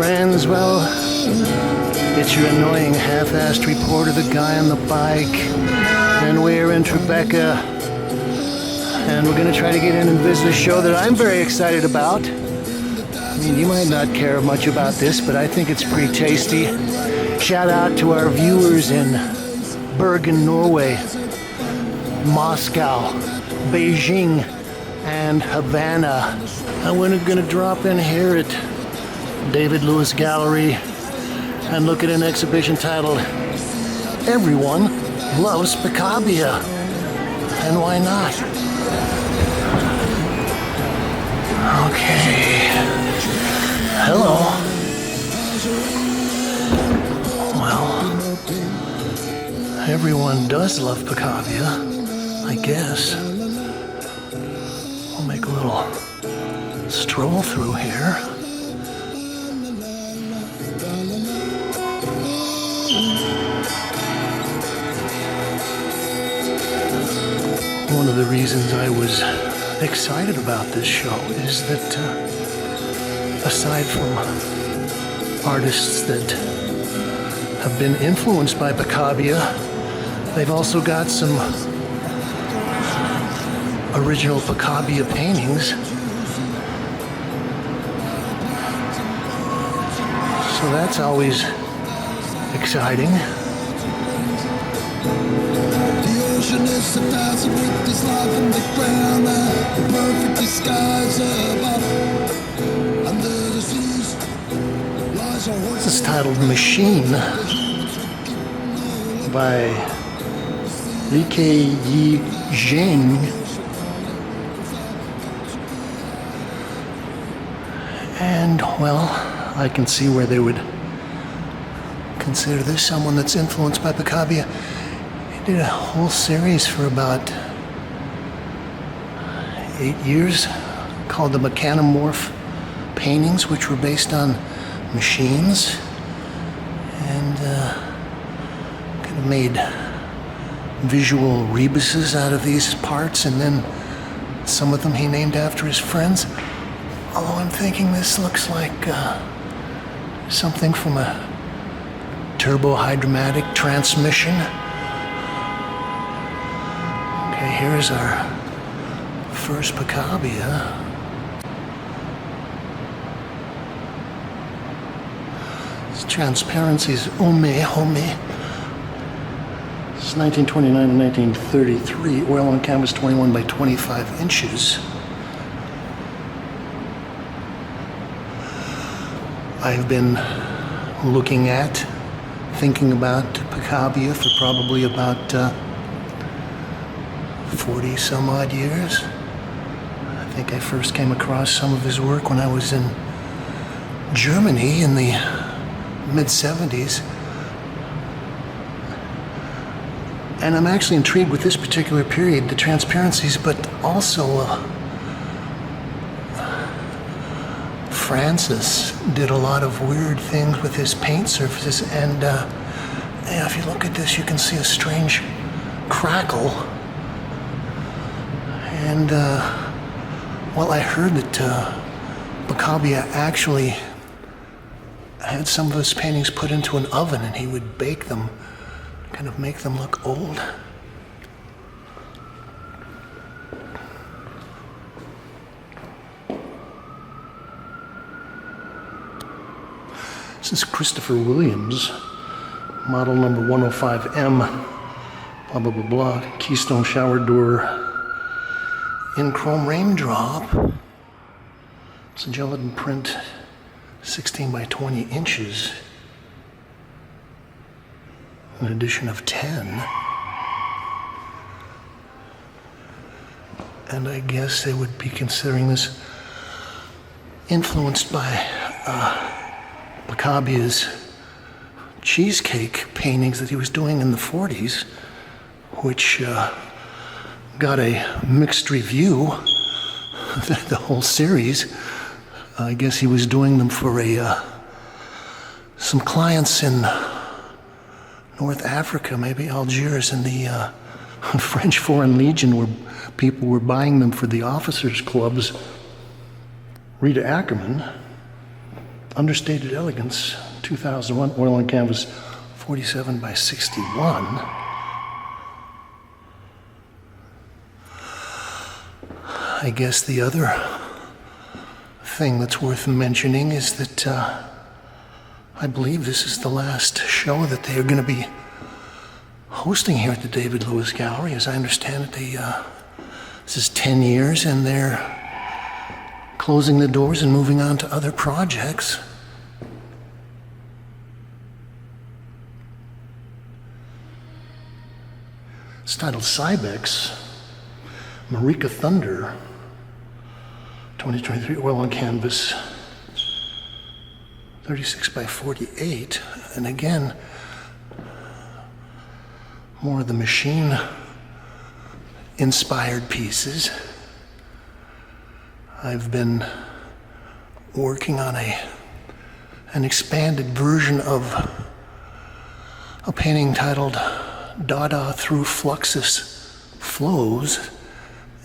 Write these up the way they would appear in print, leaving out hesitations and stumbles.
friends, well, it's your annoying half-assed reporter, the guy on the bike, and we're in Tribeca, and we're gonna try to get in and visit a show that I'm very excited about. I mean, you might not care much about this, but I think it's pretty tasty. Shout out to our viewers in Bergen, Norway, Moscow, Beijing, and Havana. And we're gonna drop in here at David Lewis Gallery and look at an exhibition titled Everyone Loves Picabia. And why not? Okay. Hello. Well, everyone does love Picabia, I guess. We'll make a little stroll through here. One of the reasons I was excited about this show is that aside from artists that have been influenced by Picabia, they've also got some original Picabia paintings. So that's always exciting. Is a thousand with this life in the ground, the perfect disguise above. Under the seas lies a horse. This is titled Machine by Li Yi Jing. And, well, I can see where they would consider this someone that's influenced by Picabia. Did a whole series for about 8 years called the Mechanomorph paintings, which were based on machines, and kind of made visual rebuses out of these parts, and then some of them he named after his friends. Although I'm thinking this looks like something from a turbo-hydromatic transmission. Here's our first Picabia. This transparency is Home. This is 1929 and 1933. Oil on canvas 21 by 25 inches. I've been looking at, thinking about Picabia for probably about 40 some odd years. I think I first came across some of his work when I was in Germany in the mid-70s. And I'm actually intrigued with this particular period, the transparencies, but also Francis did a lot of weird things with his paint surfaces, and yeah, if you look at this, you can see a strange crackle. And, well, I heard that Picabia actually had some of his paintings put into an oven and he would bake them, kind of make them look old. This is Christopher Williams, model number 105M, blah, blah, blah, blah, Keystone shower door. In chrome raindrop. It's a gelatin print, 16 by 20 inches. An edition of 10. And I guess they would be considering this influenced by Picabia's Cheesecake paintings that he was doing in the 40s, which got a mixed review, the whole series. I guess he was doing them for some clients in North Africa, maybe Algiers, and the French Foreign Legion, where people were buying them for the officers' clubs. Rita Ackerman, Understated Elegance, 2001, oil on canvas, 47 by 61. I guess the other thing that's worth mentioning is that I believe this is the last show that they are going to be hosting here at the David Lewis Gallery. As I understand it, this is 10 years and they're closing the doors and moving on to other projects. It's titled Cybex, Marika Thunder, 2023, oil on canvas, 36 by 48. And again, more of the machine-inspired pieces. I've been working on an expanded version of a painting titled Dada Through Fluxus Flows,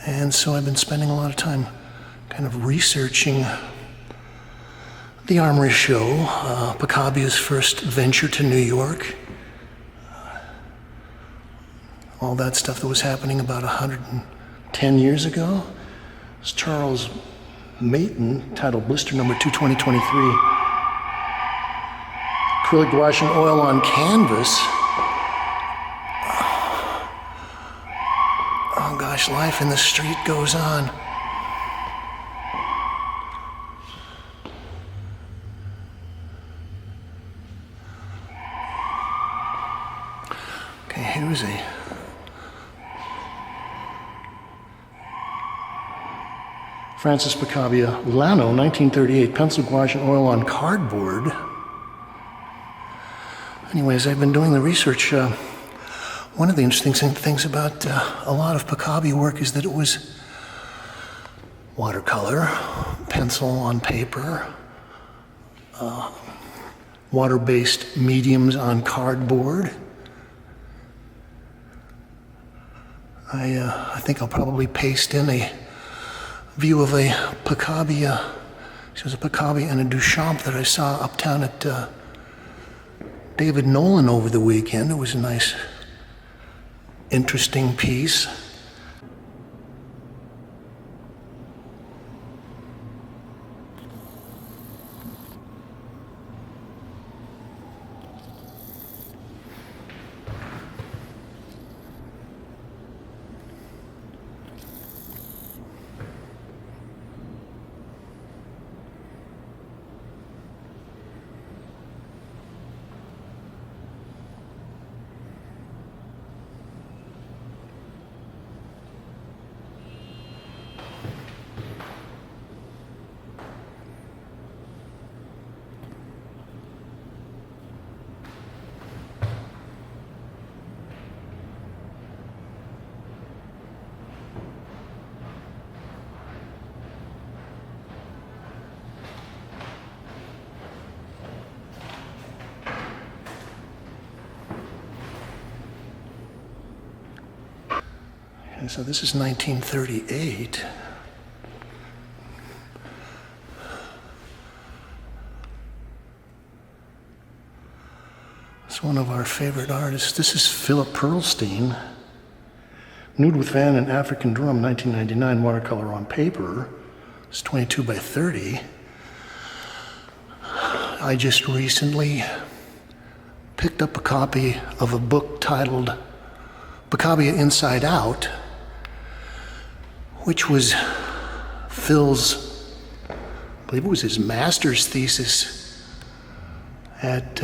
and so I've been spending a lot of time kind of researching the Armory Show, Picabia's first venture to New York, all that stuff that was happening about 110 years ago. It's Charles Mayton, titled Blister Number 2, 2023. Acrylic gouache and oil on canvas. Oh gosh, life in the street goes on. Okay, here's a Francis Picabia, Lano, 1938, pencil gouache and oil on cardboard. Anyways, I've been doing the research. One of the interesting things about a lot of Picabia work is that it was watercolor, pencil on paper, water-based mediums on cardboard. I think I'll probably paste in a view of a Picabia. It was a Picabia and a Duchamp that I saw uptown at David Nolan over the weekend. It was a nice, interesting piece. And so this is 1938. It's one of our favorite artists. This is Phillip Pearlstein. Nude with Van and African Drum, 1999, watercolor on paper. It's 22 by 30. I just recently picked up a copy of a book titled Picabia Inside Out, which was Phil's, I believe it was his master's thesis at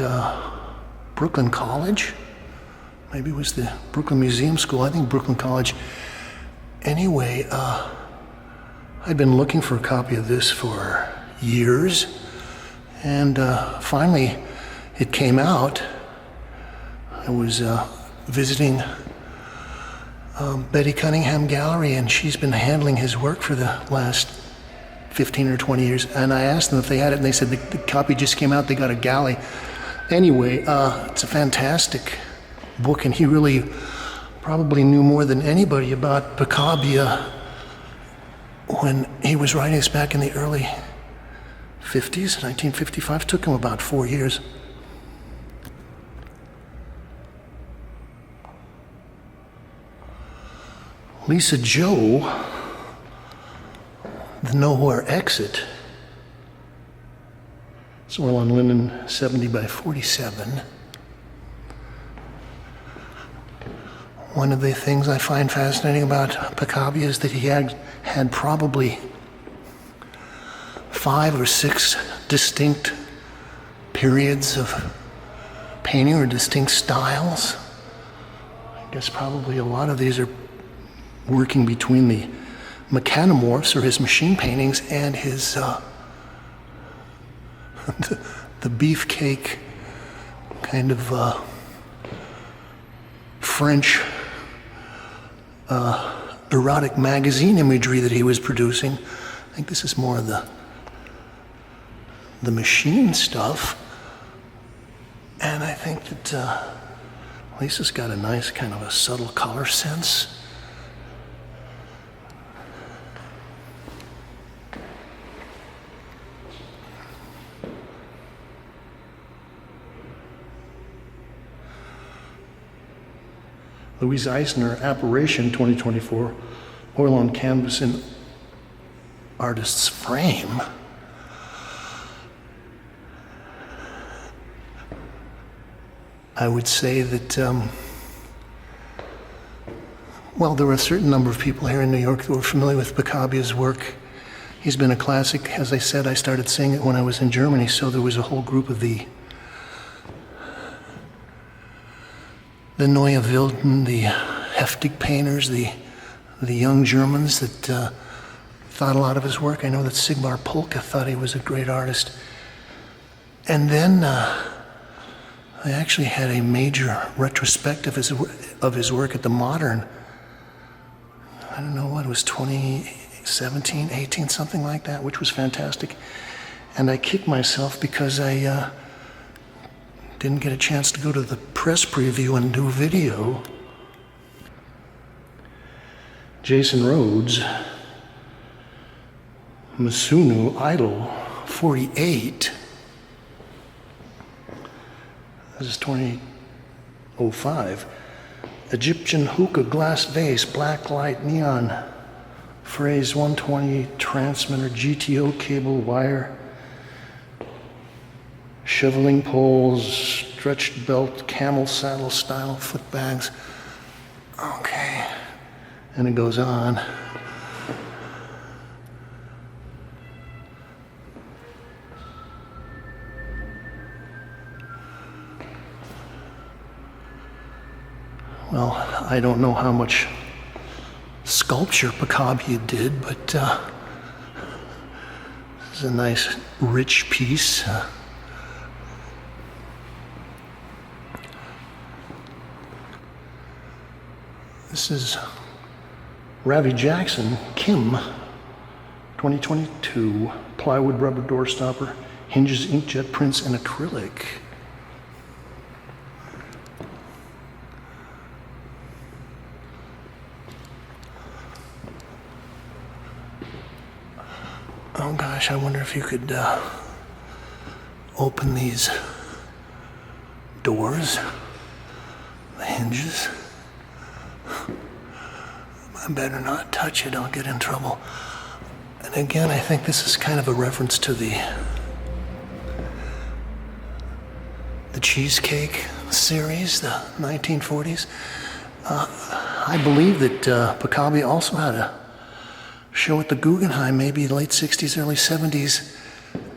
Brooklyn College. Maybe it was the Brooklyn Museum School. I think Brooklyn College. Anyway, I'd been looking for a copy of this for years, and finally it came out. I was visiting Betty Cunningham Gallery, and she's been handling his work for the last 15 or 20 years. And I asked them if they had it, and they said the copy just came out, they got a galley. Anyway, it's a fantastic book, and he really probably knew more than anybody about Picabia when he was writing this back in the early 50s, 1955. Took him about 4 years. Lisa Joe, the Nowhere Exit. It's oil on linen 70 by 47. One of the things I find fascinating about Picabia is that he had probably 5 or 6 distinct periods of painting or distinct styles. I guess probably a lot of these are working between the mechanomorphs or his machine paintings and his the beefcake kind of French erotic magazine imagery that he was producing. I think this is more of the machine stuff. And I think that Lisa's got a nice kind of a subtle color sense. Louise Eisner, Apparition 2024, oil on canvas in artist's frame. I would say that, well, there were a certain number of people here in New York that were familiar with Picabia's work. He's been a classic. As I said, I started seeing it when I was in Germany, so there was a whole group of the Neue Wilden, the Heftig painters, the young Germans that thought a lot of his work. I know that Sigmar Polke thought he was a great artist. And then I actually had a major retrospective of his work at the Modern. I don't know what it was, 2017, 18, something like that, which was fantastic. And I kicked myself because I didn't get a chance to go to the press preview and do video. Jason Rhoades, Masunu Idol 48. This is 2005. Egyptian hookah glass vase, black light, neon, phrase 120, transmitter, GTO cable, wire, shoveling poles, stretched belt, camel saddle style, foot bags. Okay. And it goes on. Well, I don't know how much sculpture Picabia did, but this is a nice, rich piece. This is Ravi Jackson, Kim, 2022, plywood rubber door stopper, hinges, inkjet prints, and acrylic. Oh gosh, I wonder if you could open these doors, the hinges. I better not touch it, I'll get in trouble. And again, I think this is kind of a reference to the Cheesecake series, the 1940s. I believe that Picabia also had a show at the Guggenheim, maybe late 60s, early 70s.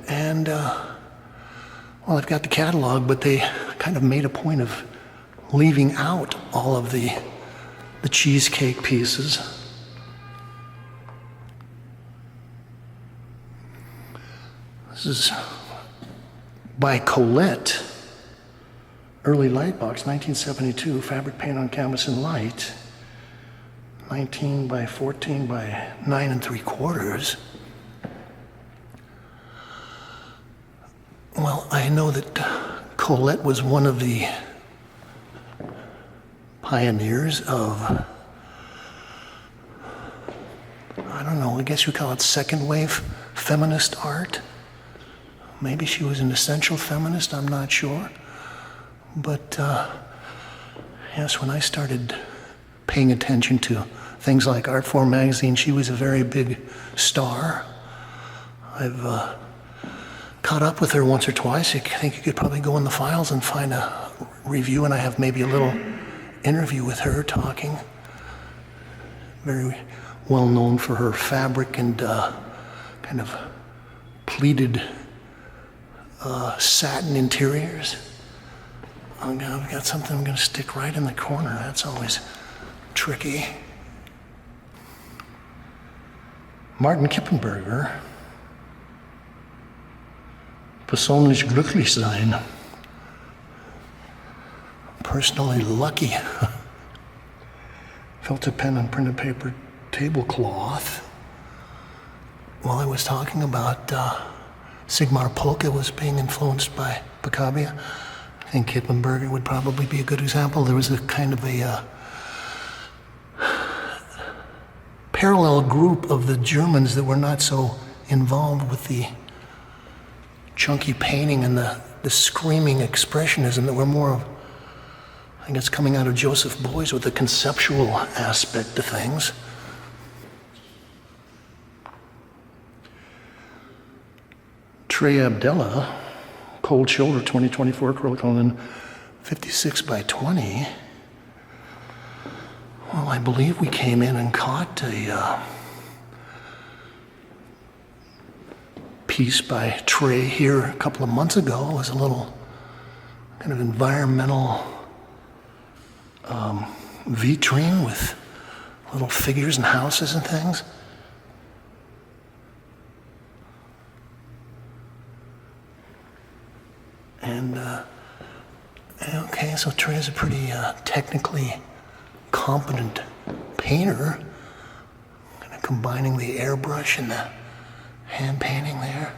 And, well, I've got the catalog, but they kind of made a point of leaving out all of the Cheesecake pieces. This is by Colette, early Lightbox, 1972, fabric paint on canvas and light, 19 by 14 by 9 3/4. Well, I know that Colette was one of the pioneers of, I don't know, I guess you call it second wave feminist art. Maybe she was an essential feminist, I'm not sure. But yes, when I started paying attention to things like Artform magazine, she was a very big star. I've caught up with her once or twice. I think you could probably go in the files and find a review, and I have maybe a little interview with her talking. Very well known for her fabric and kind of pleated satin interiors. I've got something I'm going to stick right in the corner. That's always tricky. Martin Kippenberger. Persönlich glücklich sein. Personally lucky. Filter pen and printed paper tablecloth. While I was talking about Sigmar Polke was being influenced by Picabia, I think Kippenberger would probably be a good example. There was a kind of a parallel group of the Germans that were not so involved with the chunky painting and the screaming expressionism, that were more of, I guess, coming out of Joseph Beuys with the conceptual aspect to things. Trey Abdella, Cold Shoulder 2024 acrylic on 56 by 20. Well, I believe we came in and caught a piece by Trey here a couple of months ago. It was a little kind of environmental vitrine with little figures and houses and things. And, okay, so Trey's a pretty technically competent painter, kind of combining the airbrush and the hand painting there.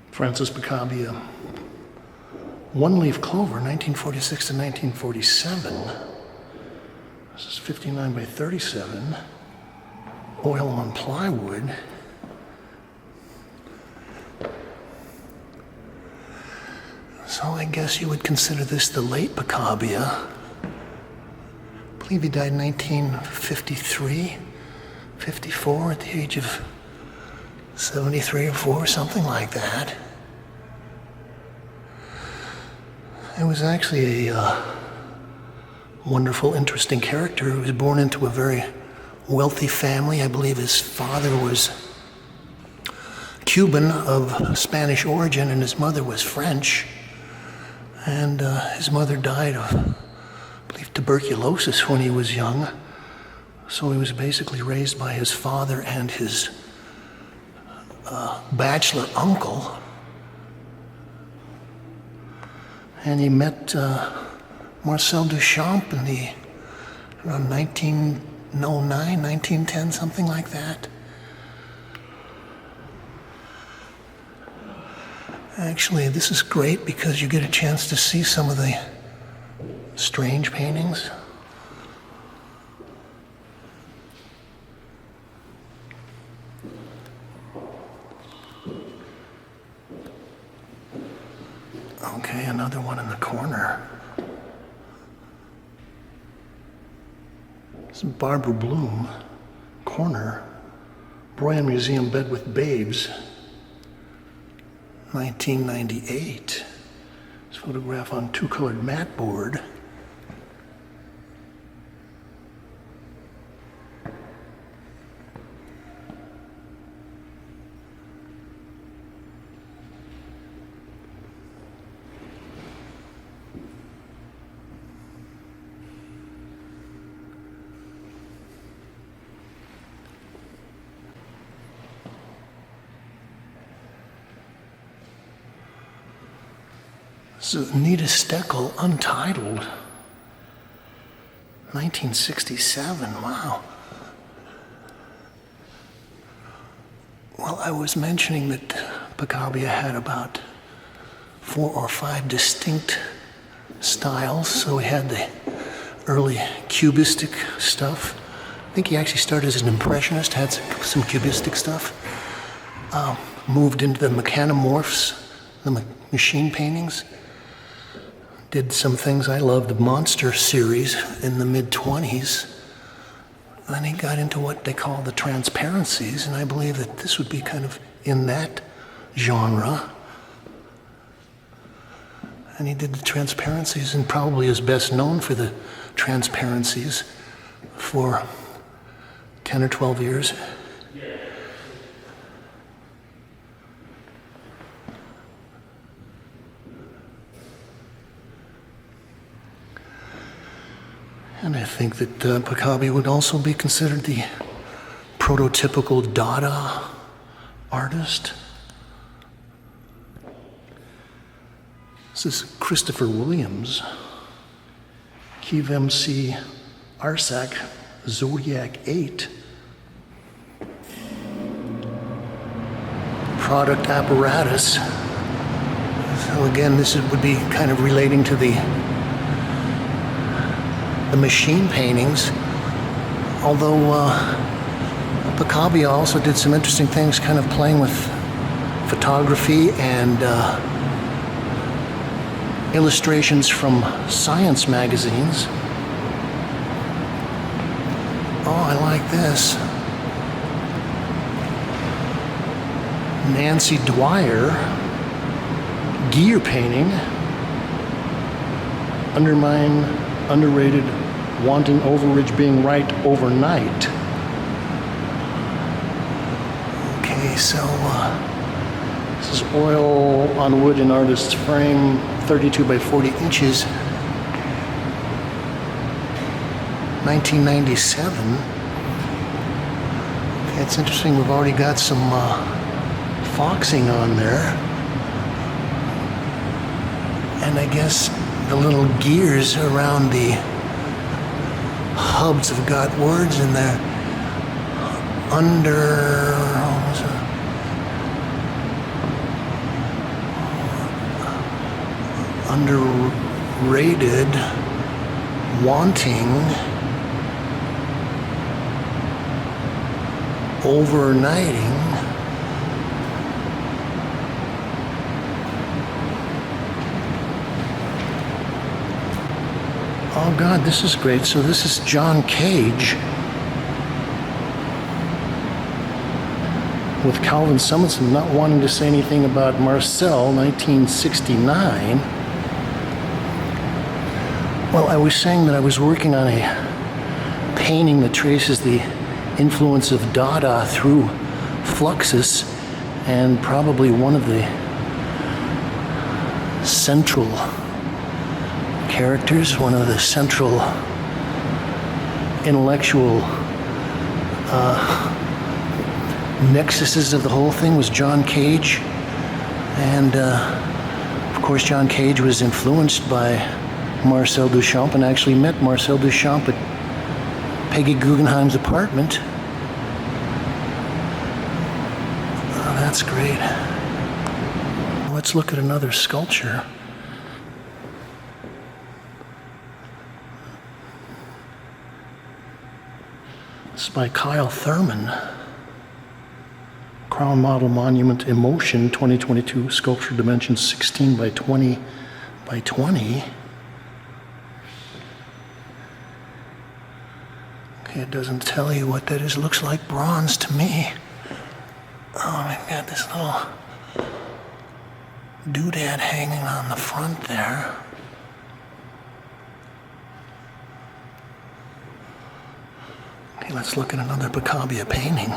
Francis Picabia, One Leaf Clover, 1946 to 1947. This is 59 by 37. Oil on plywood. So I guess you would consider this the late Picabia. I believe he died in 1953, 54 at the age of 73 or 4, something like that. It was actually a wonderful, interesting character. He was born into a very wealthy family. I believe his father was Cuban of Spanish origin and his mother was French. And his mother died of, I believe, tuberculosis when he was young. So he was basically raised by his father and his bachelor uncle. And he met Marcel Duchamp in the around 1909, 1910, something like that. Actually, this is great because you get a chance to see some of the strange paintings. Okay, another one in the corner. This is Barbara Bloom, corner, Bryan Museum Bed with Babes, 1998. This photograph on two-colored mat board. So Nita Steckel, Untitled, 1967, wow. Well, I was mentioning that Picabia had about 4 or 5 distinct styles. So we had the early cubistic stuff. I think he actually started as an impressionist, had some cubistic stuff. Moved into the mechanomorphs, the machine paintings. Did some things I loved, the Monster series in the mid-20s. Then he got into what they call the transparencies, and I believe that this would be kind of in that genre. And he did the transparencies, and probably is best known for the transparencies for 10 or 12 years. And I think that Picabia would also be considered the prototypical Dada artist. This is Christopher Williams, Kiev MC Arsak Zodiac 8. Product apparatus. So again, this would be kind of relating to the machine paintings, although Picabia also did some interesting things, kind of playing with photography and illustrations from science magazines. Oh, I like this. Nancy Dwyer, gear painting, underrated, wanting overage being right overnight. Okay, so this is oil on wood in artist's frame, 32 by 40 inches, 1997. Okay, it's interesting, we've already got some foxing on there. And I guess the little gears around the hubs have got words in there. Underrated, wanting, overnighting. Oh God, this is great. So this is John Cage with Calvin Summonson not wanting to say anything about Marcel, 1969. Well, I was saying that I was working on a painting that traces the influence of Dada through Fluxus, and probably one of the central characters, one of the central intellectual nexuses of the whole thing was John Cage. And of course John Cage was influenced by Marcel Duchamp and actually met Marcel Duchamp at Peggy Guggenheim's apartment. Oh, that's great. Let's look at another sculpture. This is by Kyle Thurman. Crown Model Monument Emotion 2022, sculpture dimensions 16 by 20 by 20. Okay, it doesn't tell you what that is. It looks like bronze to me. Oh, I've got this little doodad hanging on the front there. Okay, let's look at another Picabia painting.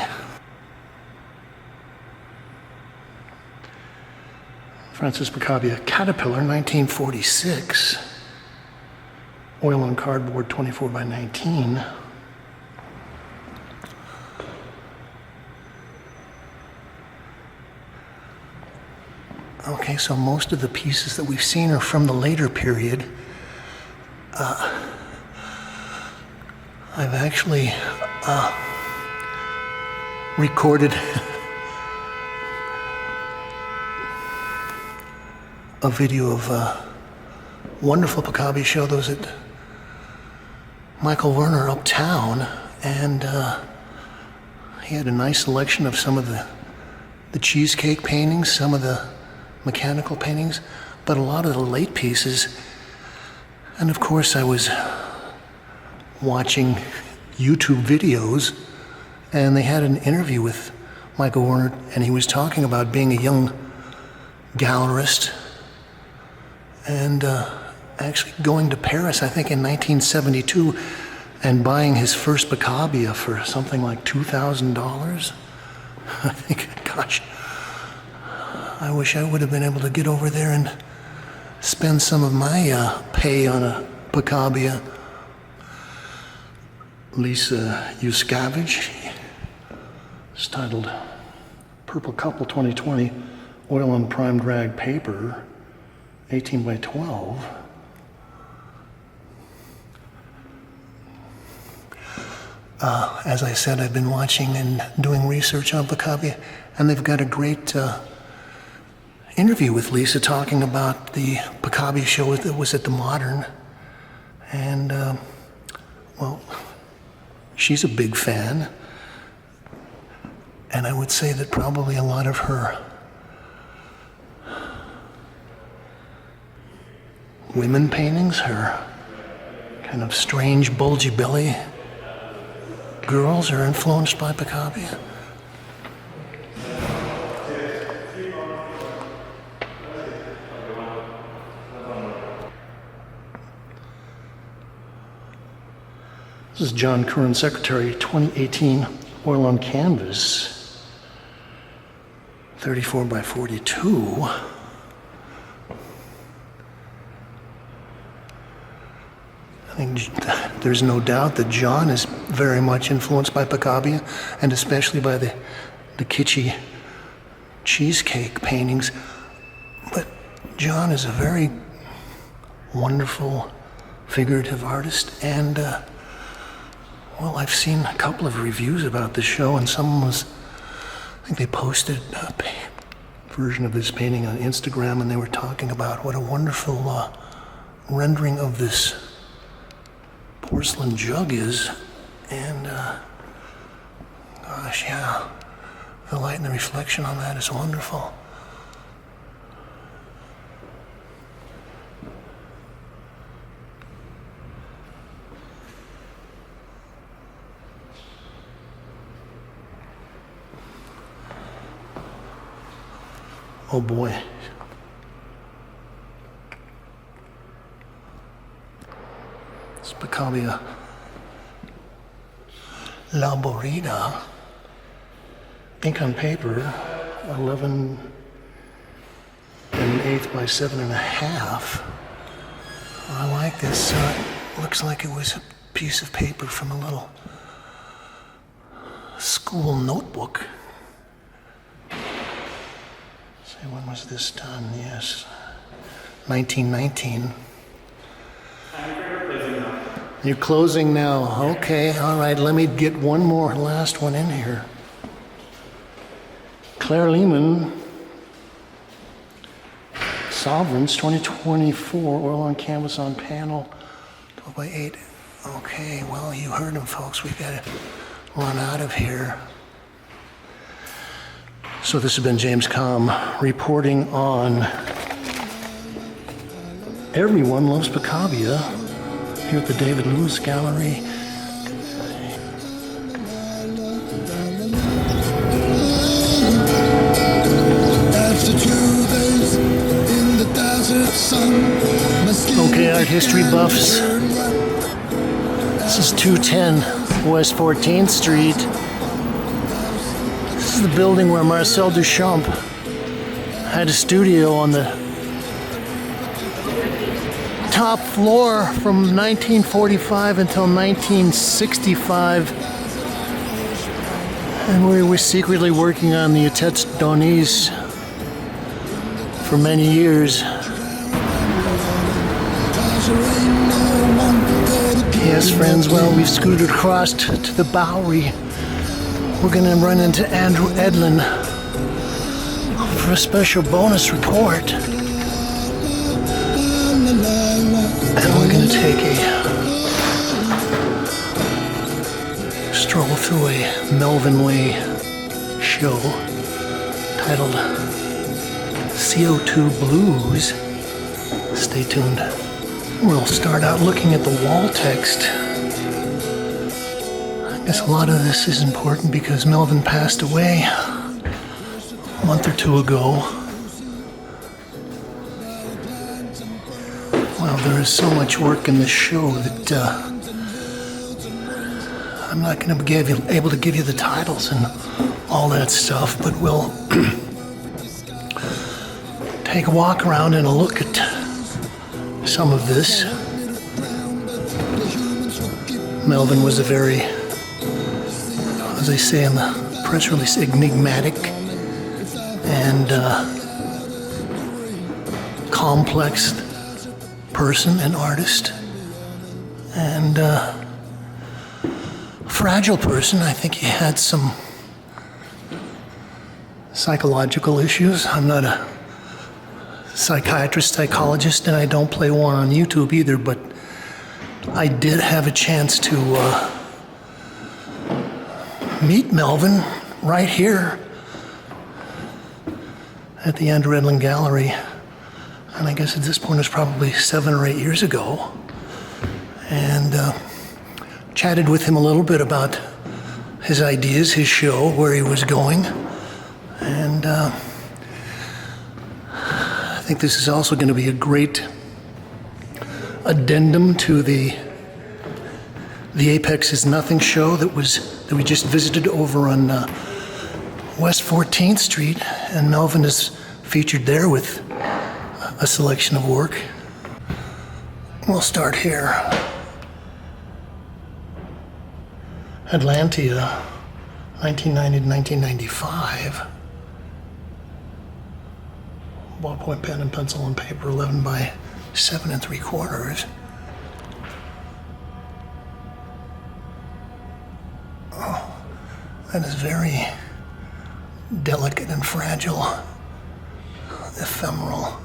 Francis Picabia, Caterpillar, 1946. Oil on cardboard, 24 by 19. Okay, so most of the pieces that we've seen are from the later period. I've actually recorded a video of a wonderful Picabia show. Those at Michael Werner uptown, and he had a nice selection of some of the Cheesecake paintings, some of the mechanical paintings, but a lot of the late pieces. And of course I was watching YouTube videos, and they had an interview with Michael Werner, and he was talking about being a young gallerist and actually going to Paris, I think in 1972, and buying his first Picabia for something like $2,000. I think, gosh, I wish I would have been able to get over there and spend some of my pay on a Picabia. Lisa Yuskavage. It's titled Purple Couple 2020, oil on primed rag paper, 18 by 12. As I said, I've been watching and doing research on Picabia, and they've got a great interview with Lisa talking about the Picabia show that was at the Modern. And, well, she's a big fan. And I would say that probably a lot of her women paintings, her kind of strange, bulgy belly girls, are influenced by Picabia. This is John Currin, Secretary, 2018, oil on canvas, 34 by 42. I think there's no doubt that John is very much influenced by Picabia, and especially by the kitschy Cheesecake paintings. But John is a very wonderful figurative artist, and well, I've seen a couple of reviews about the show, and someone was, I think they posted a version of this painting on Instagram, and they were talking about what a wonderful rendering of this porcelain jug is. And gosh, yeah, the light and the reflection on that is wonderful. Oh boy. It's Picabia La Borida. Ink on paper, 11 1/8 by 7.5. I like this. Looks like it was a piece of paper from a little school notebook. When was this done? Yes, 1919. You're closing now. Okay, all right. Let me get one more, last one in here. Claire Lehman, Sovereigns, 2024, oil on canvas on panel, 12 by 8. Okay, well, you heard them, folks. We've got to run out of here. So this has been James Kalm reporting on Everyone Loves Picabia here at the David Lewis Gallery. Okay, art history buffs. This is 210 West 14th Street. This is the building where Marcel Duchamp had a studio on the top floor from 1945 until 1965. And we were secretly working on the Tête d'Onis for many years. Yes, friends, well, we've scooted across to the Bowery. We're going to run into Andrew Edlin for a special bonus report. And we're going to take to a Melvin Way show titled CO2 Blues. Stay tuned. We'll start out looking at the wall text. I guess a lot of this is important because Melvin passed away a month or two ago. Well, there is so much work in this show that I'm not going to be able to give you the titles and all that stuff, but we'll take a walk around and a look at some of this. Melvin was a very, as they say in the press release, enigmatic and complex person and artist, and fragile person. I think he had some psychological issues. I'm not a psychiatrist, psychologist, and I don't play one on YouTube either, but I did have a chance to meet Melvin right here at the Andrew Edlin Gallery. And I guess at this point it was probably 7 or 8 years ago. And chatted with him a little bit about his ideas, his show, where he was going. And I think this is also going to be a great addendum to the Apex is Nothing show that we just visited over on West 14th Street, and Melvin is featured there with a selection of work. We'll start here. Atlantia, 1990 to 1995. Ballpoint pen and pencil and paper, 11 by 7 3/4. Oh, that is very delicate and fragile, ephemeral.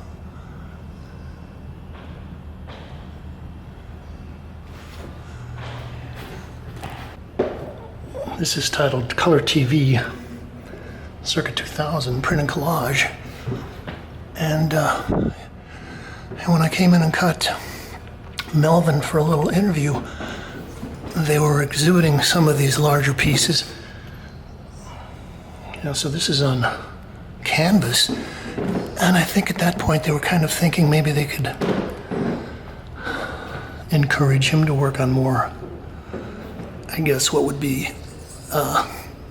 This is titled Color TV, circa 2000, print and collage. And when I came in and cut Melvin for a little interview, they were exhibiting some of these larger pieces. You know, so this is on canvas. And I think at that point they were kind of thinking maybe they could encourage him to work on more, I guess, what would be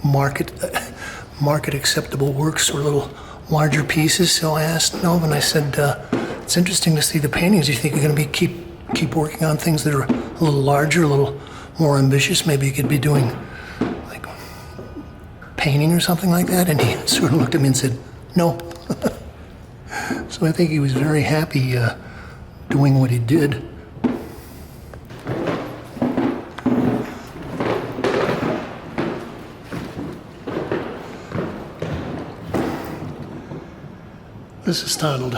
market acceptable works or little larger pieces. So I asked Melvin, I said, it's interesting to see the paintings. You think you're going to be keep working on things that are a little larger, a little more ambitious? Maybe you could be doing like painting or something like that? And he sort of looked at me and said, no. So I think he was very happy doing what he did. This is titled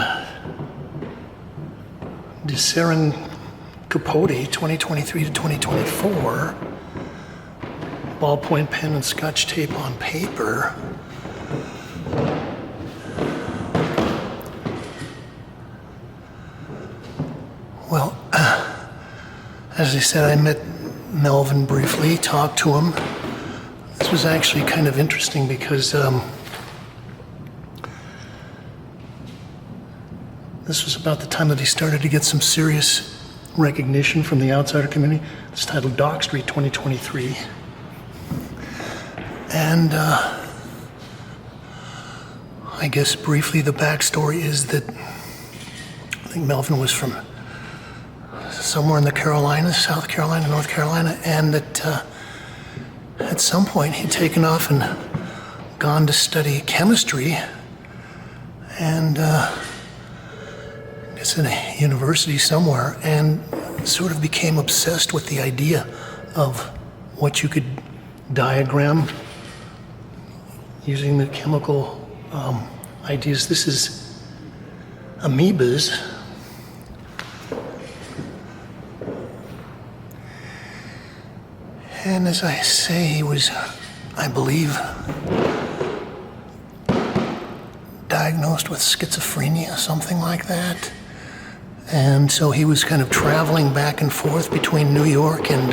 De Serendipitous, 2023 to 2024. Ballpoint pen and scotch tape on paper. Well, as I said, I met Melvin briefly, talked to him. This was actually kind of interesting because this was about the time that he started to get some serious recognition from the outsider community. It's titled Dock Street 2023. And I guess briefly the backstory is that I think Melvin was from somewhere in the Carolinas, South Carolina, North Carolina, and that at some point he'd taken off and gone to study chemistry, and it's in a university somewhere, and sort of became obsessed with the idea of what you could diagram using the chemical ideas. This is amoebas. And as I say, he was, I believe, diagnosed with schizophrenia, something like that. And so he was kind of traveling back and forth between New York and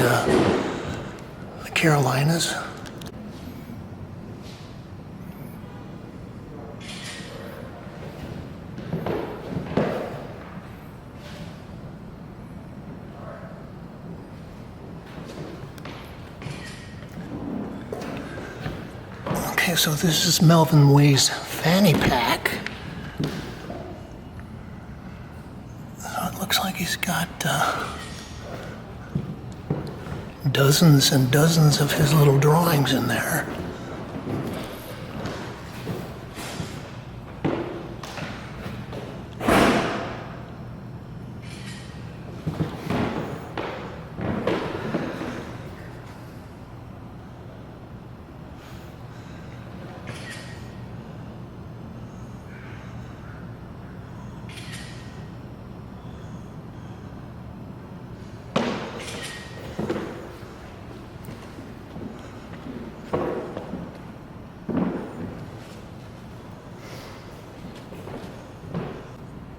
the Carolinas. Okay, so this is Melvin Way's fanny pack. So it looks like he's got dozens and dozens of his little drawings in there.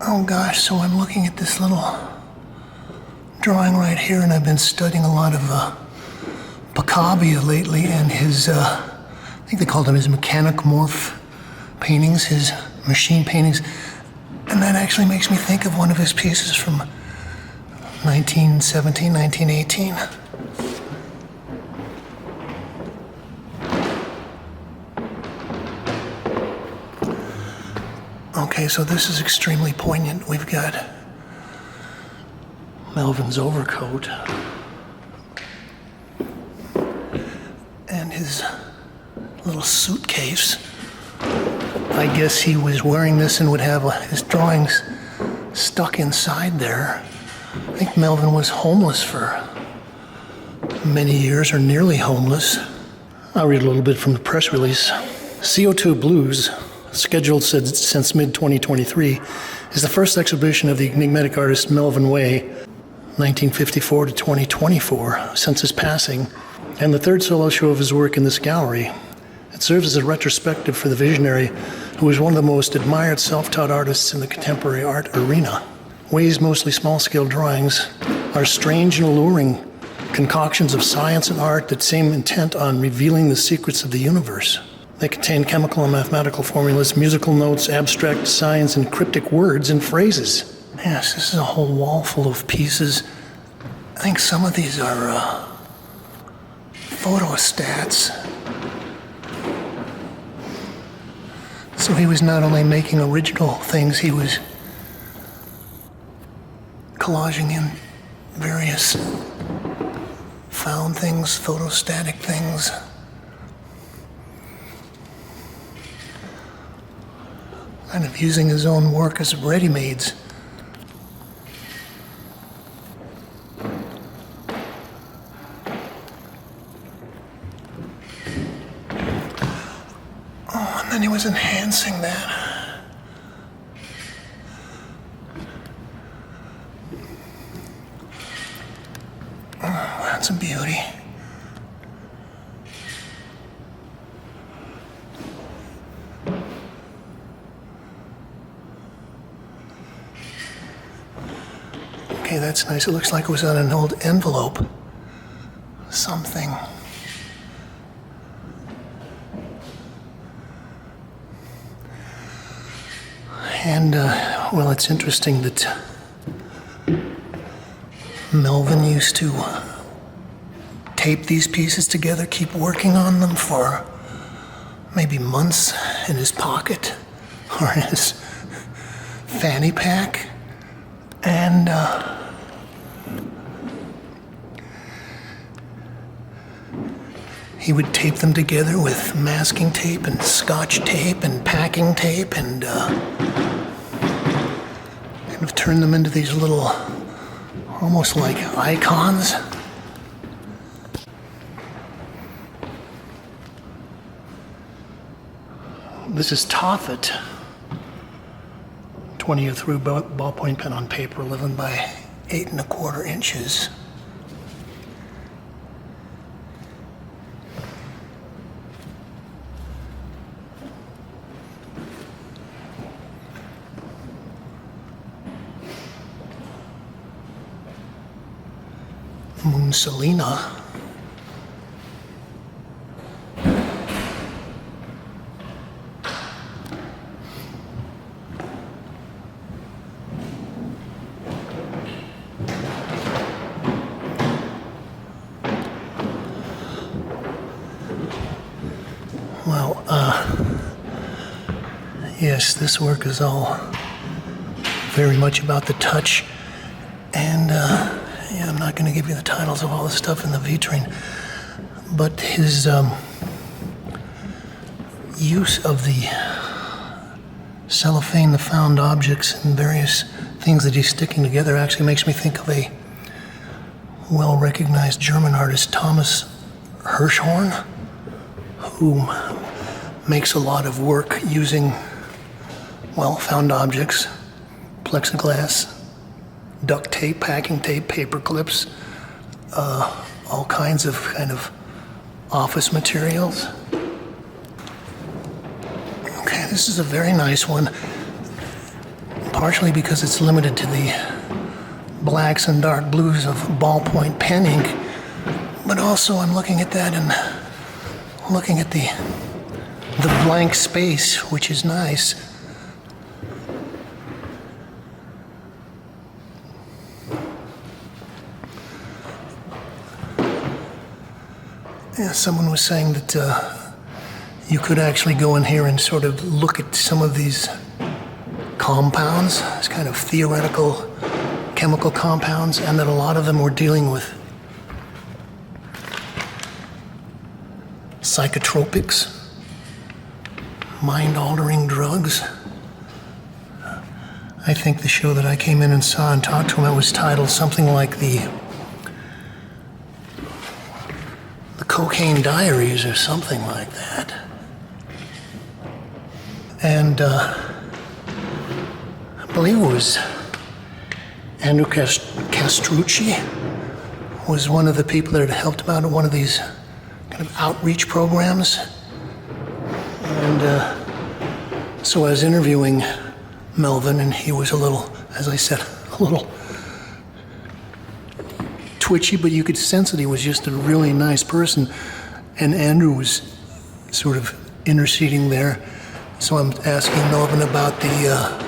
Oh gosh, so I'm looking at this little drawing right here, and I've been studying a lot of Picabia lately, and his, I think they called them his mechanic morph paintings, his machine paintings, and that actually makes me think of one of his pieces from 1917, 1918. Okay, so this is extremely poignant. We've got Melvin's overcoat and his little suitcase. I guess he was wearing this and would have his drawings stuck inside there. I think Melvin was homeless for many years, or nearly homeless. I'll read a little bit from the press release. CO2 Blues, scheduled since mid-2023, is the first exhibition of the enigmatic artist Melvin Way, 1954 to 2024, since his passing, and the third solo show of his work in this gallery. It serves as a retrospective for the visionary, who was one of the most admired self-taught artists in the contemporary art arena. Way's mostly small-scale drawings are strange and alluring concoctions of science and art that seem intent on revealing the secrets of the universe. They contain chemical and mathematical formulas, musical notes, abstract signs, and cryptic words and phrases. Yes, this is a whole wall full of pieces. I think some of these are photostats. So he was not only making original things, he was collaging in various found things, photostatic things. Kind of using his own work as ready-mades. Oh, and then he was enhancing that. Oh, that's a beauty. Okay, that's nice. It looks like it was on an old envelope. Something. And, well, it's interesting that Melvin used to tape these pieces together, keep working on them for maybe months in his pocket or in his fanny pack. And, he would tape them together with masking tape and scotch tape and packing tape and kind of turn them into these little, almost like icons. This is Tophet, 20th Rue ballpoint pen on paper, 11 by 8 1/4 inches. Moonsalina. Well, yes, this work is all very much about the touch, and yeah, I'm not going to give you the titles of all the stuff in the vitrine, but his use of the cellophane, the found objects, and various things that he's sticking together actually makes me think of a well-recognized German artist, Thomas Hirschhorn, who makes a lot of work using, well, found objects, plexiglass, duct tape, packing tape, paper clips, all kinds of office materials. Okay, this is a very nice one, partially because it's limited to the blacks and dark blues of ballpoint pen ink, but also I'm looking at that and looking at the blank space, which is nice. Yeah, someone was saying that you could actually go in here and sort of look at some of these compounds, as kind of theoretical chemical compounds, and that a lot of them were dealing with psychotropics, mind-altering drugs. I think the show that I came in and saw and talked to him, it was titled something like the Cocaine Diaries or something like that. And I believe it was Andrew Castrucci was one of the people that had helped him out at one of these kind of outreach programs. And so I was interviewing Melvin, and he was a little, as I said, a little twitchy, but you could sense that he was just a really nice person. And Andrew was sort of interceding there. So I'm asking Melvin about the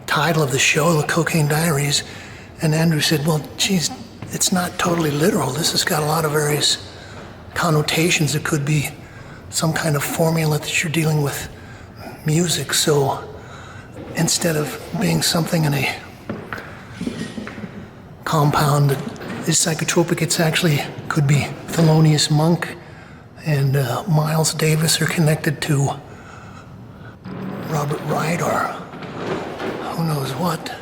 title of the show, The Cocaine Diaries. And Andrew said, well, geez, it's not totally literal. This has got a lot of various connotations. It could be some kind of formula that you're dealing with music. So instead of being something in a compound that is psychotropic, it's actually could be Thelonious Monk and Miles Davis are connected to Robert Wright or who knows what.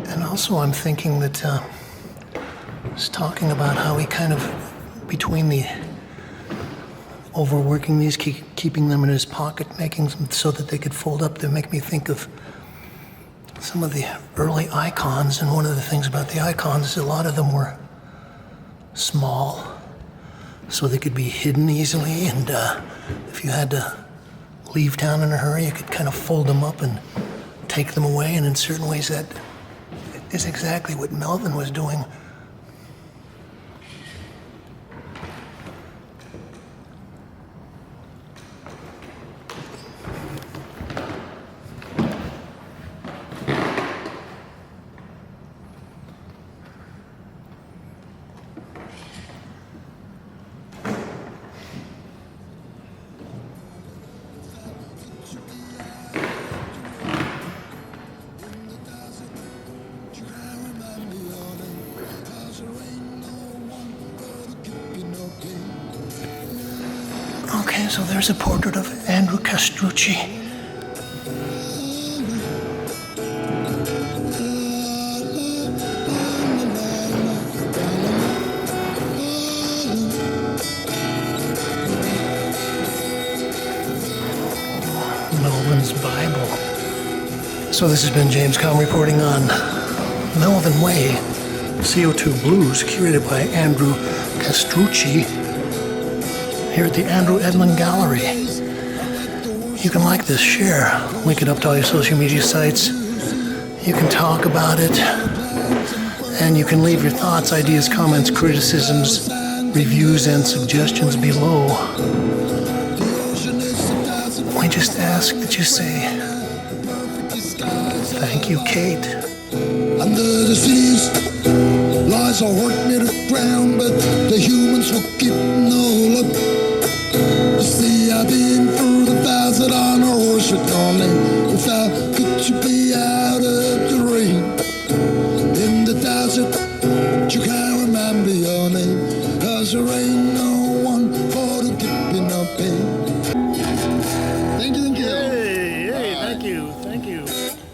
And also I'm thinking that I was talking about how he kind of, between the overworking these, keeping them in his pocket, making them so that they could fold up, they make me think of some of the early icons. And one of the things about the icons is a lot of them were small, so they could be hidden easily. And if you had to leave town in a hurry, you could kind of fold them up and take them away. And in certain ways, that is exactly what Melvin was doing. Okay, so there's a portrait of Andrew Castrucci. Melvin's Bible. So this has been James Kalm reporting on Melvin Way, CO2 Blues, curated by Andrew Castrucci. here at the Andrew Edlin Gallery. You can like this, share, link it up to all your social media sites. You can talk about it, and you can leave your thoughts, ideas, comments, criticisms, reviews, and suggestions below. We just ask that you say, thank you, Kate. Under the seas lies a heart made of ground, but the humans will keep no luck. You see, I've been through the thousand on a horse with only. If how could you be out of the rain? In the desert, you can't remember your name, 'cause there ain't no one for to keep in a pain. Thank you, thank you. Hey, thank you.